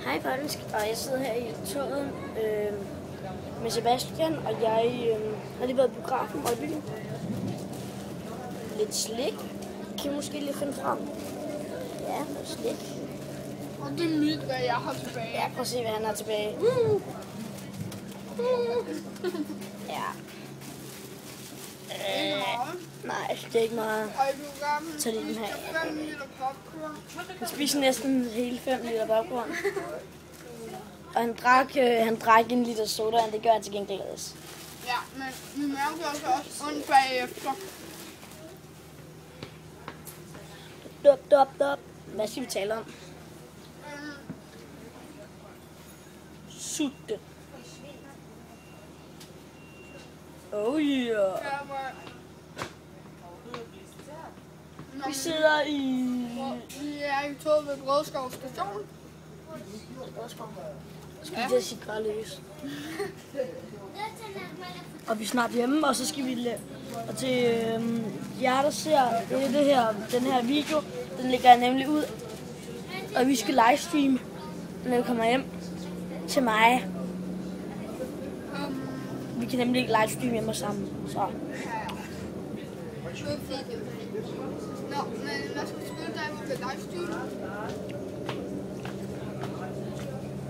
Hej Fransk, og jeg sidder her i toget med Sebastian, og jeg har lige været i biografen og i byen. Lidt slik. Kan I måske lige finde frem? Ja, noget slik. Og det er nyt, hvad jeg har tilbage. Ja, prøv at se, hvad han har tilbage. Ja. Nej, det er ikke meget. Og i biografen Tag lige den her. 5 liter popcorn. Han spiser næsten hele 5 liter popcorn. Og han drak en liter soda, og det gør han til gengæld også. Ja, men min mave gør også ondt bagefter. Dop. Hvad skal vi tale om? Sutte. Oh yeah. Vi sidder i... Vi er i toget ved Brodskov station. Skal vi til at sige græsløs. Og vi er snart hjemme, og så skal vi og til jer, der ser den her video. Den lægger jeg nemlig ud. Og vi skal livestreame, når vi kommer hjem til mig. Vi kan nemlig ikke livestreame hjemme sammen. Så. Nå, men hvad skal vi spille, da vi vil livestreame?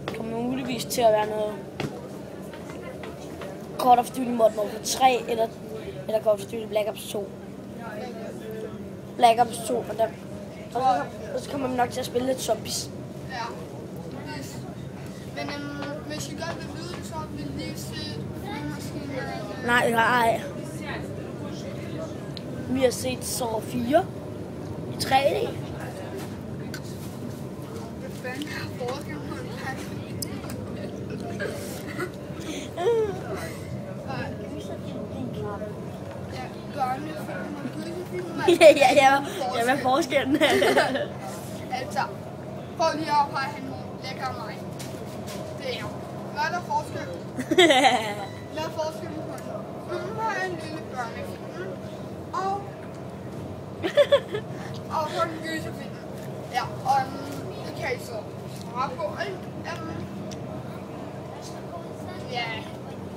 Det kommer muligvis til at være noget Call of Duty Modern Warfare 3 eller Call of Duty Black Ops 2. Black Ops 2, og så kommer vi nok til at spille lidt zombies. Ja, men hvis I godt vil vide, så vil I lige se Nej. Vi har set Saw 4 i 3D. Hvad fanden er forskellen på en pakke? Ja, hvad er forskellen? Altså, prøv lige at opveje han lækker mig. Det er jo. Hvad er der forskel? Hvad er forskellen på den? Nu har jeg en lille børnefilm. Og så en gyserfilm. Ja, og det kan I så svare på, ikke? Ja,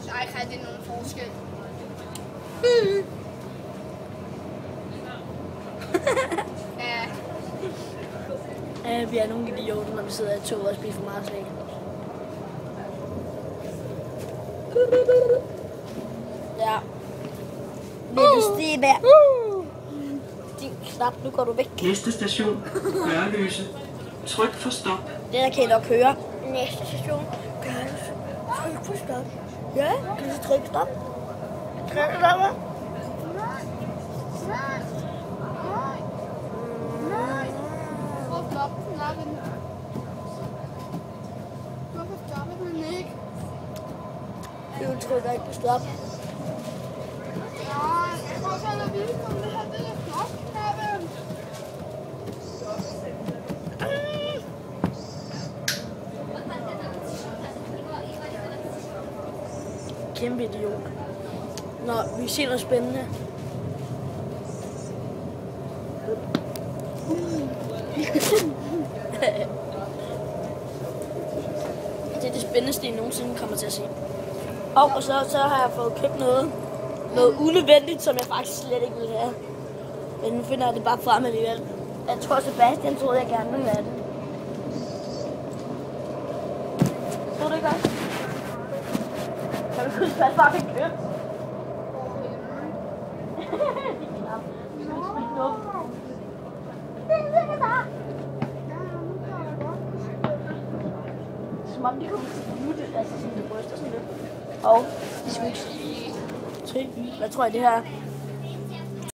der er ikke rigtig nogen forskel. Ja, vi er nogle idioter, når vi sidder i tog og spiser for meget slik. Ja. Vil du stige der? Din knap, nu går du væk. Næste station, Gørløse. Tryk for stop. Det der kan I nok høre. Næste station, Gørløse. Tryk for stop. Ja, kan du trykke stop? Tryk stop, Du trykker ikke på stop. Ja, jeg tror så, at vi kommer det her lille stop-knappen. Kæmpe idiot. Nå, vi ser noget spændende. Det er det spændendste, jeg nogensinde kommer til at se. Og så har jeg fået købt noget unødvendigt, som jeg faktisk slet ikke ville have. Men nu finder jeg det bare frem alligevel. Jeg tror, Sebastian troede, jeg gerne ville have det. Tror du ikke også? Kan du huske, hvad jeg bare fik købt? Som om de kommer til at lytte, altså sådan det bryster sådan lidt. Og de smuks. Hvad tror I det her er?